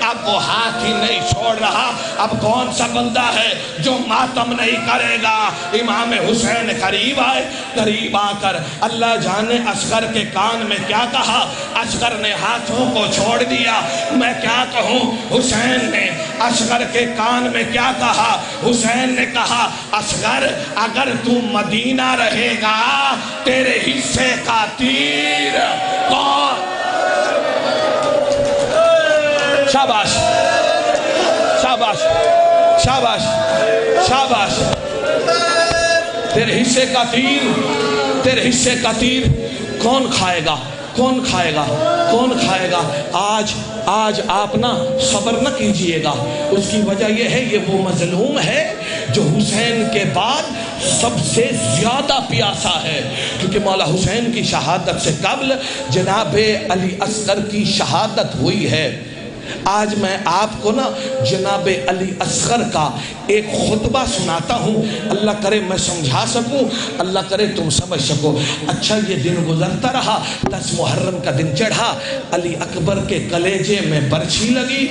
اب وہ ہاتھ ہی نہیں چھوڑ رہا۔ اب کون سا بندہ ہے جو ماتم نہیں کرے گا؟ امام حسین قریب آئے، قریب آ کر اللہ جانے اصغر کے کان میں کیا کہا۔ اصغر نے ہاتھوں کو چھوڑ دیا، میں کیا کہوں؟ حسین نے اصغر کے کان میں کیا کہا؟ حسین نے کہا اصغر اگر تو مدینہ رہے گا تیرے حصے کا تیر کون؟ شاباش شاباش شاباش شاباش، تیرے حصے کا تیر کون کھائے گا؟ آج آپ نا صبر نہ کیجئے گا، اس کی وجہ یہ ہے یہ وہ مظلوم ہے جو حسین کے بعد سب سے زیادہ پیاسا ہے، کیونکہ مولا حسین کی شہادت سے قبل جناب علی اصغر کی شہادت ہوئی ہے۔ آج میں آپ کو نا جناب علی اصغر کا ایک خطبہ سناتا ہوں، اللہ کرے میں سمجھا سکوں، اللہ کرے تم سمجھ سکو۔ اچھا یہ دن گزرتا رہا، 10 محرم کا دن چڑھا، علی اکبر کے کلیجے میں برچھی لگی،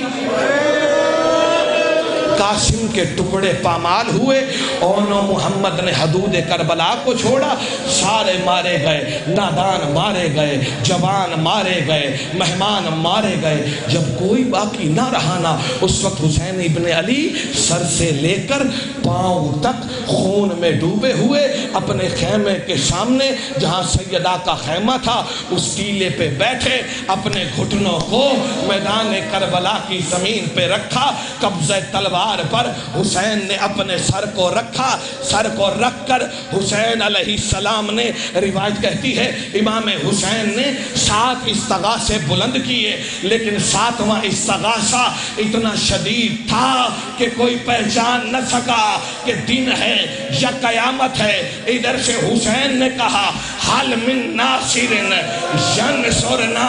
قاسم کے ٹکڑے پامال ہوئے، اونو محمد نے حدود کربلا کو چھوڑا، سارے مارے گئے، نادان مارے گئے، جوان مارے گئے، مہمان مارے گئے۔ جب کوئی باقی نہ رہا نا، اس وقت حسین ابن علی سر سے لے کر پاؤں تک خون میں ڈوبے ہوئے اپنے خیمے کے سامنے جہاں سیدہ کا خیمہ تھا اس ٹیلے پہ بیٹھے، اپنے گھٹنوں کو میدان کربلا کی زمین پہ رکھا، قبضہ تلوار پر حسین نے اپنے سر کو رکھا، سر کو رکھ کر حسین علیہ السلام نے، روایت کہتی ہے امام حسین نے 7 استغاثے بلند کیے، لیکن 7واں استغاثہ اتنا شدید تھا کہ کوئی پہچان نہ سکا کہ دن ہے یا قیامت ہے۔ ادھر سے حسین نے کہا حل من ناصر ینصرنا،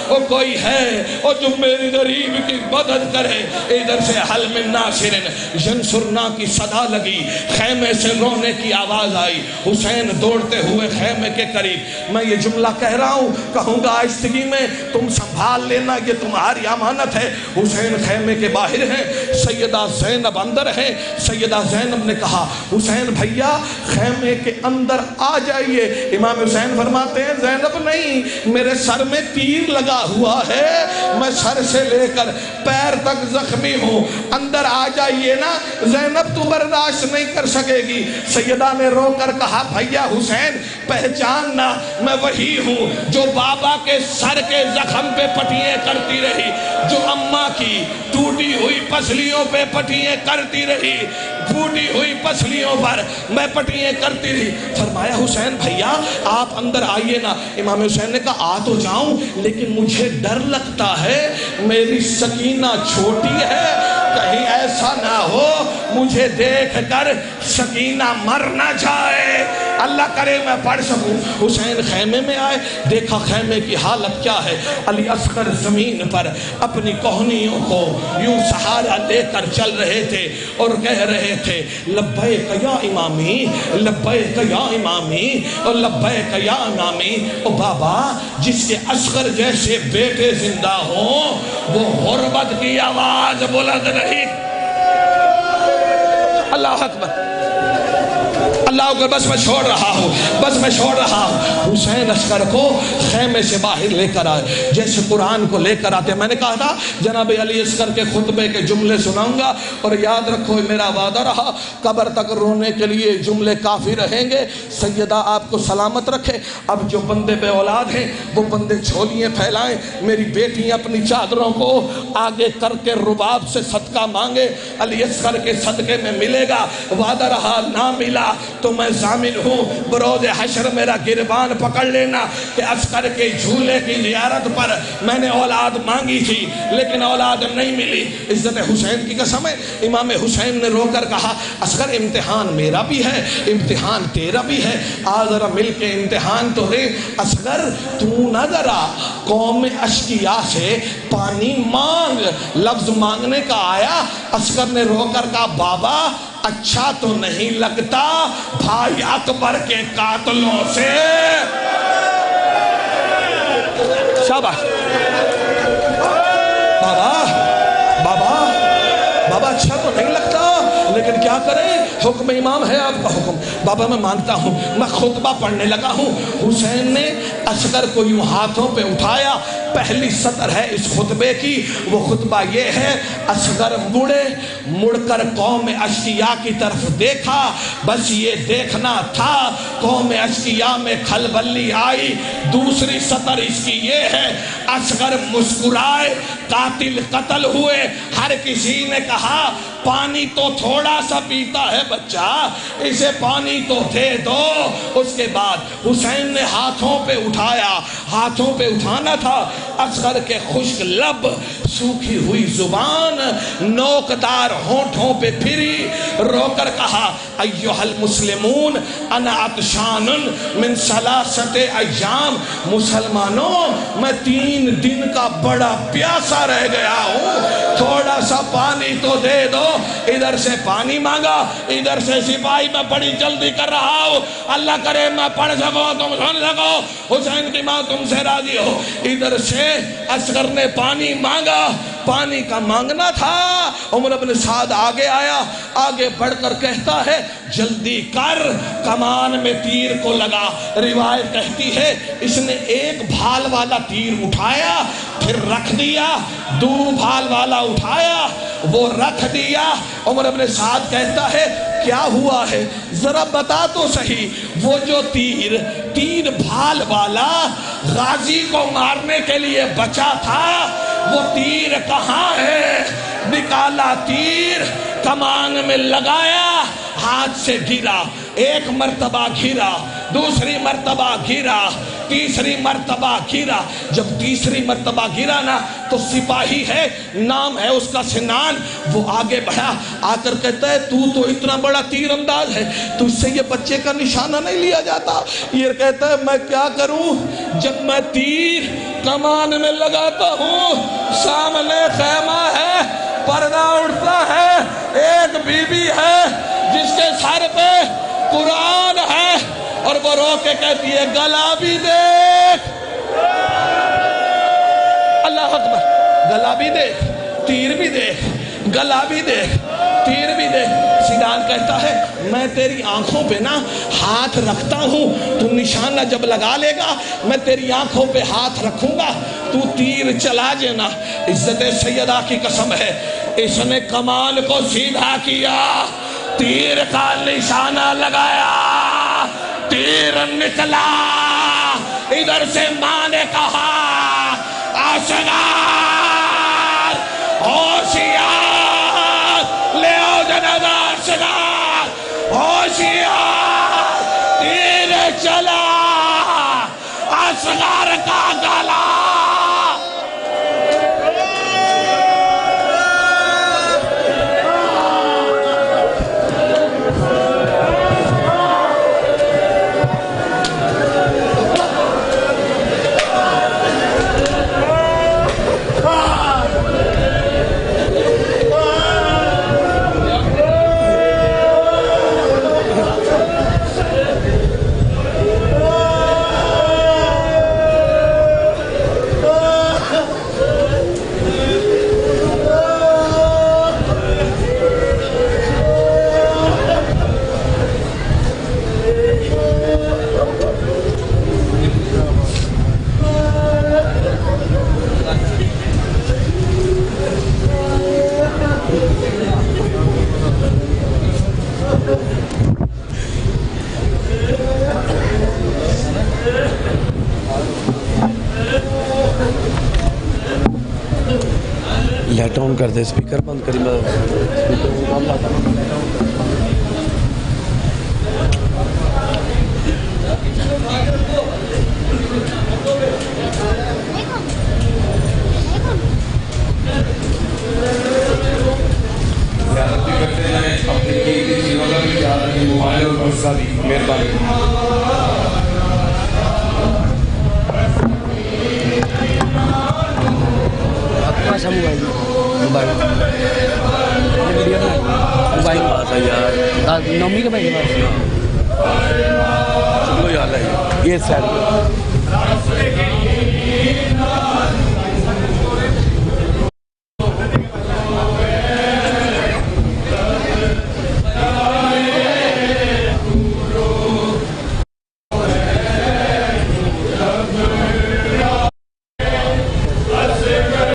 وہ کوئی ہے وہ جو میری غریب کی مدد کرے۔ ادھر سے حل من ناصر ینصرنا کی صدا لگی، خیمے سے رونے کی آواز آئی، حسین دوڑتے ہوئے خیمے کے قریب۔ میں یہ جملہ کہہ رہا ہوں، کہوں گا آہستگی میں، تم سنبھال لینا، یہ تمہاری امانت ہے۔ حسین خیمے کے باہر ہیں، سیدہ زینب اندر ہیں۔ سیدہ زینب نے کہا حسین بھیا خیمے کے اندر آ جائیے۔ امام حسین فرماتے ہیں زینب نہیں، میرے سر میں تیر لگا ہوا ہے، میں سر سے لے کر پیر تک زخمی ہوں، اندر آ جائیے نا۔ زینب تو برداشت نہیں کر سکے گی۔ سیدہ نے رو کر کہا بھیا حسین پہچاننا، میں وہی ہوں جو بابا کے سر کے زخم پہ پٹیاں کرتی رہی، جو اماں کی ٹوٹی ہوئی پسلیوں پہ پٹیاں کرتی رہی، ٹوٹی ہوئی پسلیوں پر میں پٹیاں کرتی رہی۔ فرمایا حسین بھیا آپ اندر آئیے نا۔ امام حسین نے کہا آ تو جاؤں، لیکن مجھے ڈر لگتا ہے، میری سکینہ چھوٹی ہے، کہیں ایسا نہ ہو مجھے دیکھ کر سکینہ مر نہ جائے، اللہ کرے میں پڑھ سکوں۔ حسین خیمے میں آئے، دیکھا خیمے کی حالت کیا ہے۔ علی اصغر زمین پر اپنی کوہنیوں کو یوں سہارا دے کر چل رہے تھے اور کہہ رہے تھے لبیک یا امامی، لبیک یا امامی، اور لبیک یا امامی۔ او بابا جس کے اصغر جیسے بیٹے زندہ ہوں وہ غربت کی آواز بلند نہیں۔ اللہ اکبر، اللہ اکبر، بس میں چھوڑ رہا ہوں، بس میں چھوڑ رہا ہوں۔ حسین اصغر کو خیمے سے باہر لے کر آئے جیسے قرآن کو لے کر آتے۔ میں نے کہا تھا جناب علی اصغر کے خطبے کے جملے سناؤں گا، اور یاد رکھو میرا وعدہ رہا، قبر تک رونے کے لیے جملے کافی رہیں گے۔ سیدہ آپ کو سلامت رکھے۔ اب جو بندے بے اولاد ہیں وہ بندے جھولیاں پھیلائیں، میری بیٹی اپنی چادروں کو آگے کر کے رباب سے صدقہ مانگے، علی اصغر کے صدقے میں ملے گا۔ وعدہ رہا نہ ملا تو میں ضامن ہوں، بروز حشر میرا گربان پکڑ لینا کہ اصغر کے جھولے کی زیارت پر میں نے اولاد مانگی تھی لیکن اولاد نہیں ملی۔ عزت حسین کی قسم ہے، امام حسین نے رو کر کہا اصغر امتحان میرا بھی ہے، امتحان تیرا بھی ہے، آ ذرا مل کے امتحان تو ہے۔ اصغر تو نہ ذرا قوم اشقیا سے پانی مانگ، لفظ مانگنے کا آیا۔ اصغر نے رو کر کہا بابا اچھا تو نہیں لگتا بھائی اکبر کے قاتلوں سے۔ شاباش بابا، بابا، بابا اچھا تو نہیں لگتا لیکن کیا کریں، حکم امام ہے آپ کا حکم۔ بابا میں مانتا ہوں، میں خطبہ پڑھنے لگا ہوں۔ حسین نے اصغر کو یوں ہاتھوں پہ اٹھایا، پہلی سطر ہے اس خطبے کی، وہ خطبہ یہ ہے اصغر مڑے، مڑ کر قوم اشقیا کی طرف دیکھا، بس یہ دیکھنا تھا، قوم اشقیا میں کھلبلی آئی۔ دوسری سطر اس کی یہ ہے اصغر مسکرائے، قاتل قتل ہوئے، ہر کسی نے کہا پانی تو تھوڑا سا پیتا ہے بچہ، اسے پانی تو دے دو۔ اس کے بعد حسین نے ہاتھوں پہ اٹھایا، ہاتھوں پہ اٹھانا تھا، اصغر کے خشک لب، سوکھی ہوئی زبان نوکدار ہونٹوں پہ پھری، رو کر کہا ایھا المسلمون انا عطشان من ثلاثۃ ایام، مسلمانوں میں 3 دن کا بڑا پیاسا رہ گیا ہوں، تھوڑا سا پانی تو دے دو۔ ادھر سے پانی مانگا، ادھر سے سپاہی میں بڑی جلدی کر رہا ہوں، اللہ کرے میں پڑھ سکو تم سن سکو، حسین کی ماں تم سے راضی ہو۔ ادھر سے اصغر نے پانی مانگا، پانی کا مانگنا تھا، عمر بن سعد آگے آیا، آگے بڑھ کر کہتا ہے جلدی کر، کمان میں تیر کو لگا۔ روایت کہتی ہے اس نے ایک بھال والا تیر اٹھایا، پھر رکھ دیا، دو بھال والا اٹھایا، وہ رکھ دیا۔ عمر بن سعد کہتا ہے کیا ہوا ہے ذرا بتا تو صحیح، وہ جو تیر 3 بھال والا غازی کو مارنے کے لیے بچا تھا، وہ تیر کہاں ہے؟ نکالا تیر، کمان میں لگایا، ہاتھ سے گرا، ایک مرتبہ گرا، دوسری مرتبہ گرا، تیسری مرتبہ گرا۔ جب تیسری مرتبہ گرا نا تو سپاہی ہے، نام ہے اس کا سنان، وہ آگے بڑھا، آ کر کہتا ہے تو اتنا بڑا تیر انداز ہے، تو اس سے یہ بچے کا نشانہ نہیں لیا جاتا۔ یہ کہتا ہے میں کیا کروں، جب میں تیر کمان میں لگاتا ہوں، سامنے خیمہ ہے، پردہ اٹھتا ہے، ایک بی بی ہے جس کے سر پہ قرآن ہے، اور وہ رو کے کہتی ہے گلا بھی دیکھ، اللہ اکبر، گلا بھی دیکھ، تیر بھی دیکھ، گلا بھی دیکھ، تیر بھی دیکھ۔ سیدان کہتا ہے میں تیری آنکھوں پہ نا ہاتھ رکھتا ہوں، تو نشانہ جب لگا لے گا میں تیری آنکھوں پہ ہاتھ رکھوں گا، تو تیر چلا جانا۔ عزت سیدہ کی قسم ہے، اس نے کمان کو سیدھا کیا، تیر کا نشانہ لگایا، تیر نکلا۔ ادھر سے ماں نے کہا اصغر ہوشیار، لے آؤ جنازہ اصغر، ہوشیار، تیر چلا، اصغر کا گلا۔ لائٹ آن کر دے، اسپیکر بند کری، میں اسپیکر کام لاتا ہوں۔ اپنی قیمتی چیزوں کا بھی خیال رکھیں، موبائل اور پرس کا بھی، مہربانی۔ موبائل نومی کے بھائی چلو یار یہ سیٹ